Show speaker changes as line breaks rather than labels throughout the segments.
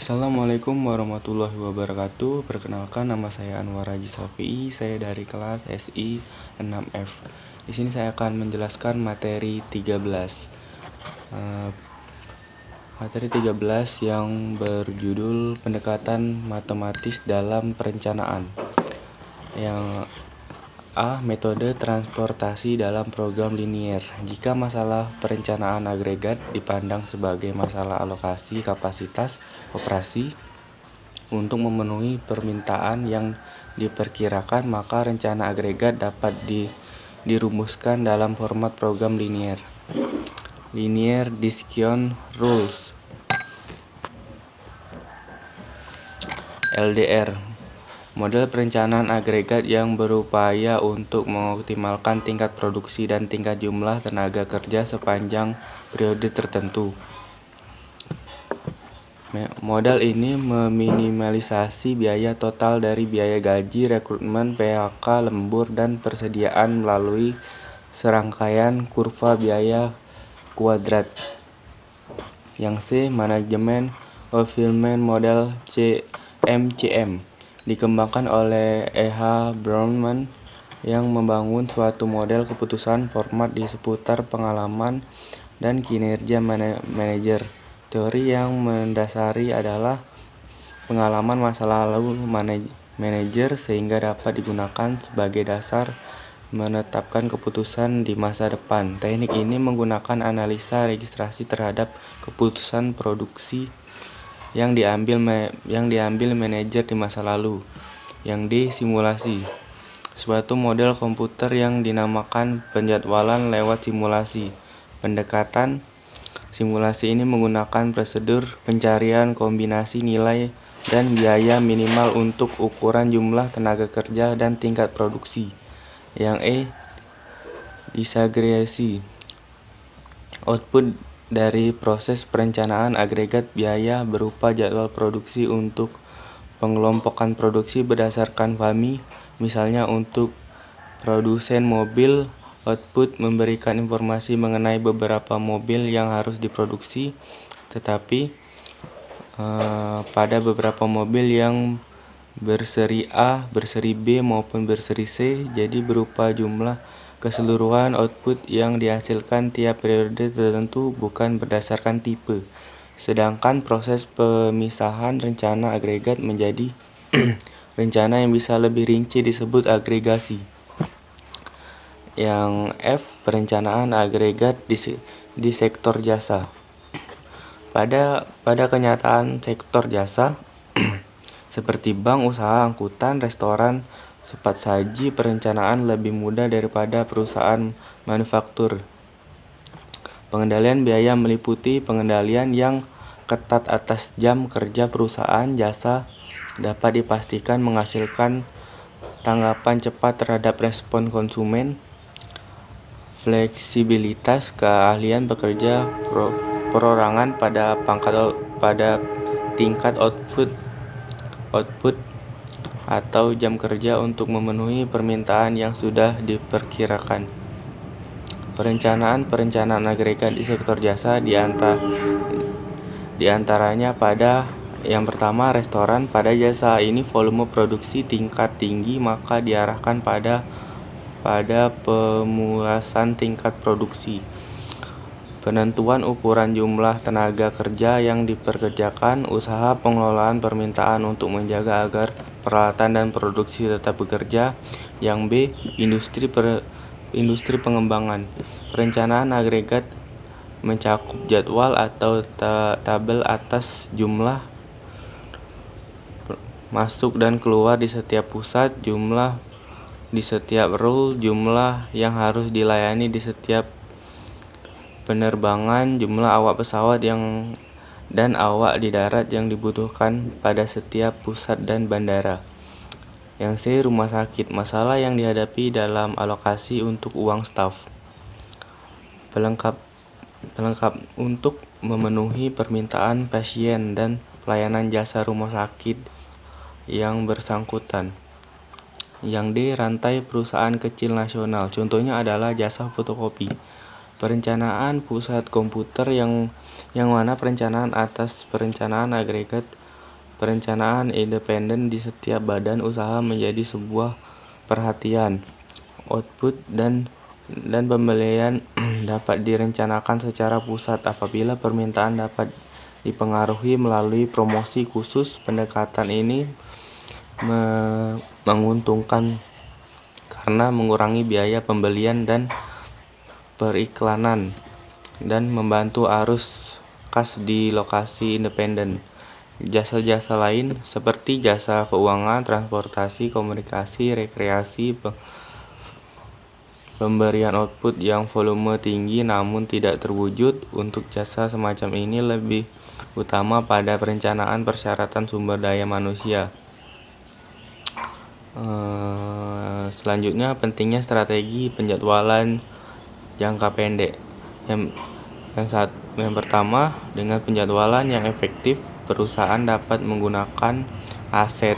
Assalamualaikum warahmatullahi wabarakatuh. Perkenalkan, nama saya Anwar Haji Safi'i. Saya dari kelas SI 6F. Di sini saya akan menjelaskan materi 13. Materi 13 yang berjudul pendekatan matematis dalam perencanaan. Yang A. Metode transportasi dalam program linier. Jika masalah perencanaan agregat dipandang sebagai masalah alokasi kapasitas operasi untuk memenuhi permintaan yang diperkirakan, maka rencana agregat dapat dirumuskan dalam format program linier. Linear Discussion Rules LDR. Model perencanaan agregat yang berupaya untuk mengoptimalkan tingkat produksi dan tingkat jumlah tenaga kerja sepanjang periode tertentu. Model ini meminimalisasi biaya total dari biaya gaji, rekrutmen, PHK, lembur, dan persediaan melalui serangkaian kurva biaya kuadrat. Yang C. Manajemen Fulfillment Model (MCM) dikembangkan oleh E.H. Brownman yang membangun suatu model keputusan format di seputar pengalaman dan kinerja manajer. Teori yang mendasari adalah pengalaman masa lalu manajer sehingga dapat digunakan sebagai dasar menetapkan keputusan di masa depan. Teknik ini menggunakan analisa registrasi terhadap keputusan produksi yang diambil manajer di masa lalu. Yang D. Simulasi. Suatu model komputer yang dinamakan penjadwalan lewat simulasi. Pendekatan simulasi ini menggunakan prosedur pencarian kombinasi nilai dan biaya minimal untuk ukuran jumlah tenaga kerja dan tingkat produksi. Yang E. Disaggregasi. Output dari proses perencanaan agregat biaya berupa jadwal produksi untuk pengelompokan produksi berdasarkan FAMI. Misalnya untuk produsen mobil, output memberikan informasi mengenai beberapa mobil yang harus diproduksi, tetapi pada beberapa mobil yang berseri A, berseri B maupun berseri C, jadi berupa jumlah keseluruhan output yang dihasilkan tiap periode tertentu, bukan berdasarkan tipe. Sedangkan proses pemisahan rencana agregat menjadi rencana yang bisa lebih rinci disebut agregasi. Yang F. Perencanaan agregat di sektor jasa. Pada kenyataan sektor jasa seperti bank, usaha angkutan, restoran, cepat saji, perencanaan lebih mudah daripada perusahaan manufaktur. Pengendalian biaya meliputi pengendalian yang ketat atas jam kerja perusahaan jasa dapat dipastikan menghasilkan tanggapan cepat terhadap respon konsumen. Fleksibilitas keahlian bekerja perorangan pada tingkat output atau jam kerja untuk memenuhi permintaan yang sudah diperkirakan. Perencanaan agregat di sektor jasa diantaranya pada yang pertama, restoran. Pada jasa ini volume produksi tingkat tinggi, maka diarahkan pada pemuasan tingkat produksi. Penentuan ukuran jumlah tenaga kerja yang diperkerjakan, usaha pengelolaan permintaan untuk menjaga agar peralatan dan produksi tetap bekerja. Yang B. Industri pengembangan. Perencanaan agregat mencakup jadwal atau tabel atas jumlah masuk dan keluar di setiap pusat, jumlah di setiap rule, jumlah yang harus dilayani di setiap penerbangan, jumlah awak pesawat dan awak di darat yang dibutuhkan pada setiap pusat dan bandara. Yang C. Rumah sakit. Masalah yang dihadapi dalam alokasi untuk uang staf. Pelengkap untuk memenuhi permintaan pasien dan pelayanan jasa rumah sakit yang bersangkutan. Yang D. Rantai perusahaan kecil nasional. Contohnya adalah jasa fotokopi. Perencanaan pusat komputer yang mana perencanaan atas perencanaan agregat Perencanaan independen di setiap badan usaha menjadi sebuah perhatian. Output dan pembelian dapat direncanakan secara pusat apabila permintaan dapat dipengaruhi melalui promosi khusus. Pendekatan ini menguntungkan karena mengurangi biaya pembelian dan periklanan dan membantu arus kas di lokasi independen. Jasa-jasa lain seperti jasa keuangan, transportasi, komunikasi, rekreasi, pemberian output yang volume tinggi namun tidak terwujud. Untuk jasa semacam ini lebih utama pada perencanaan persyaratan sumber daya manusia. Selanjutnya, pentingnya strategi penjadwalan jangka pendek. Yang pertama, dengan penjadwalan yang efektif, perusahaan dapat menggunakan aset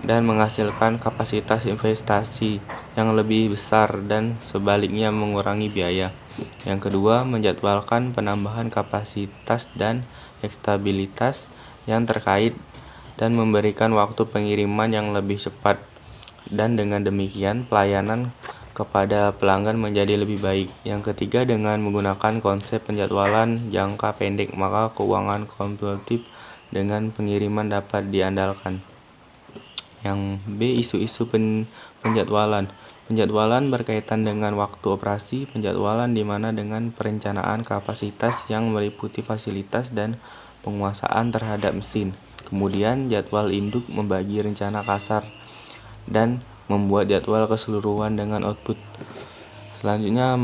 dan menghasilkan kapasitas investasi yang lebih besar dan sebaliknya mengurangi biaya. Yang kedua, menjadwalkan penambahan kapasitas dan stabilitas yang terkait dan memberikan waktu pengiriman yang lebih cepat. Dan dengan demikian, pelayanan kepada pelanggan menjadi lebih baik. Yang ketiga, dengan menggunakan konsep penjadwalan jangka pendek, maka keuangan kompetitif dengan pengiriman dapat diandalkan. Yang B, isu-isu penjadwalan. Penjadwalan berkaitan dengan waktu operasi. Penjadwalan di mana dengan perencanaan kapasitas yang meliputi fasilitas dan penguasaan terhadap mesin. Kemudian jadwal induk membagi rencana kasar dan membuat jadwal keseluruhan dengan output. Selanjutnya,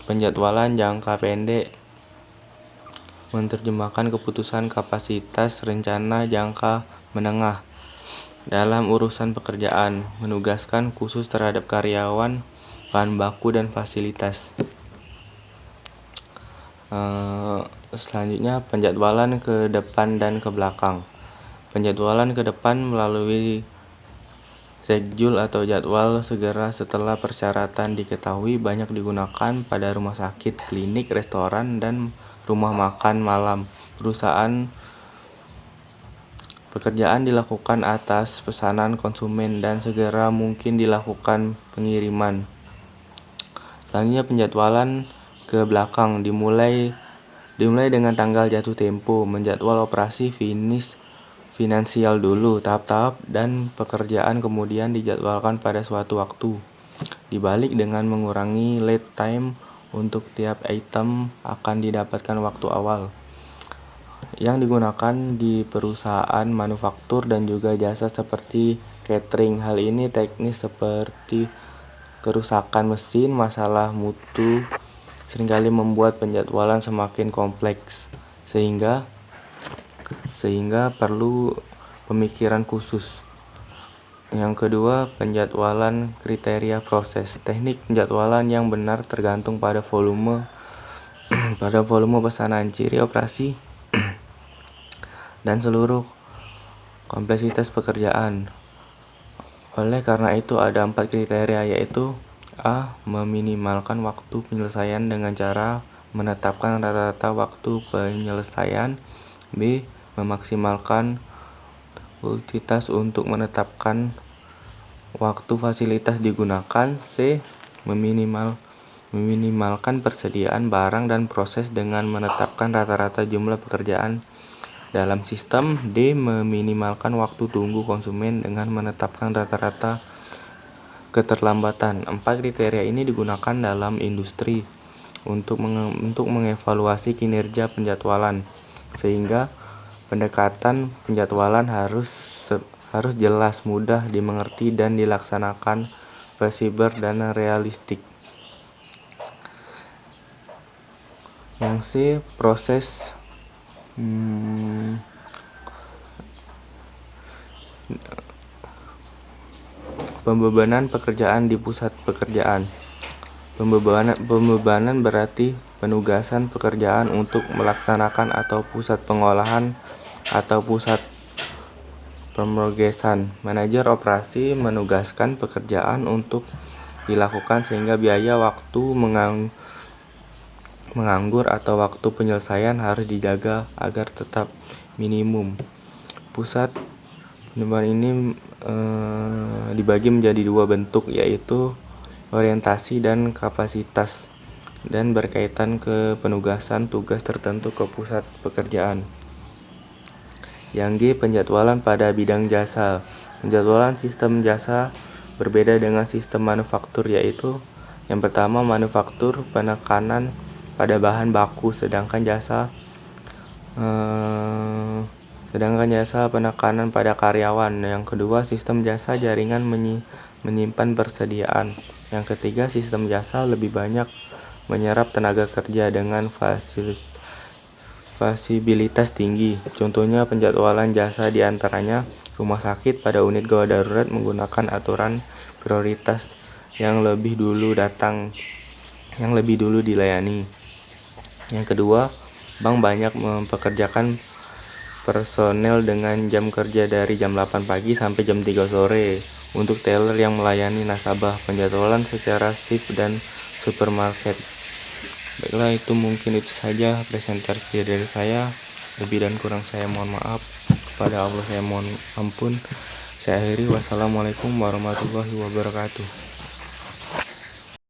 penjadwalan jangka pendek menerjemahkan keputusan kapasitas rencana jangka menengah dalam urusan pekerjaan, menugaskan khusus terhadap karyawan, bahan baku, dan fasilitas. Selanjutnya, penjadwalan ke depan dan ke belakang. Penjadwalan ke depan melalui schedule atau jadwal segera setelah persyaratan diketahui banyak digunakan pada rumah sakit, klinik, restoran, dan rumah makan malam. Pekerjaan dilakukan atas pesanan konsumen dan segera mungkin dilakukan pengiriman. Selanjutnya, penjadwalan ke belakang dimulai dengan tanggal jatuh tempo, menjadwal operasi finansial dulu, tahap-tahap dan pekerjaan kemudian dijadwalkan pada suatu waktu. Dibalik dengan mengurangi lead time untuk tiap item akan didapatkan waktu awal. Yang digunakan di perusahaan manufaktur dan juga jasa seperti catering. Hal ini teknis seperti kerusakan mesin, masalah mutu seringkali membuat penjadwalan semakin kompleks sehingga perlu pemikiran khusus. Yang kedua, penjadwalan kriteria proses. Teknik penjadwalan yang benar tergantung pada volume pesanan, ciri operasi dan seluruh kompleksitas pekerjaan. Oleh karena itu ada 4 kriteria, yaitu A. Meminimalkan waktu penyelesaian dengan cara menetapkan rata-rata waktu penyelesaian. B. Memaksimalkan utilitas untuk menetapkan waktu fasilitas digunakan. C. Meminimalkan persediaan barang dan proses dengan menetapkan rata-rata jumlah pekerjaan dalam sistem. D. Meminimalkan waktu tunggu konsumen dengan menetapkan rata-rata keterlambatan. 4 kriteria ini digunakan dalam industri untuk mengevaluasi kinerja penjadwalan, sehingga pendekatan penjadwalan harus jelas, mudah dimengerti, dan dilaksanakan fleksibel dan realistik. Yang C, proses pembebanan pekerjaan di pusat pekerjaan. Pembebanan berarti penugasan pekerjaan untuk melaksanakan atau pusat pengolahan atau pusat pemrosesan. Manajer operasi menugaskan pekerjaan untuk dilakukan sehingga biaya waktu menganggur atau waktu penyelesaian harus dijaga agar tetap minimum. pusat. Penyebaran ini dibagi menjadi dua bentuk, yaitu orientasi dan kapasitas, dan berkaitan ke penugasan tugas tertentu ke pusat pekerjaan. Yang G, penjadwalan pada bidang jasa. Penjadwalan sistem jasa berbeda dengan sistem manufaktur, yaitu yang pertama, manufaktur penekanan pada bahan baku, sedangkan jasa penekanan pada karyawan. Yang kedua, sistem jasa jaringan menyimpan persediaan. Yang ketiga, sistem jasa lebih banyak menyerap tenaga kerja dengan fasibilitas tinggi. Contohnya penjadwalan jasa diantaranya rumah sakit pada unit gawat darurat menggunakan aturan prioritas yang lebih dulu dilayani. Yang kedua, bank banyak mempekerjakan personel dengan jam kerja dari jam 8 pagi sampai jam 3 sore. Untuk teller yang melayani nasabah, penjadwalan secara shift dan supermarket. Baiklah, itu saja presentasi dari saya. Lebih dan kurang saya mohon maaf. Kepada Allah saya mohon ampun. Saya akhiri. Wassalamualaikum warahmatullahi wabarakatuh.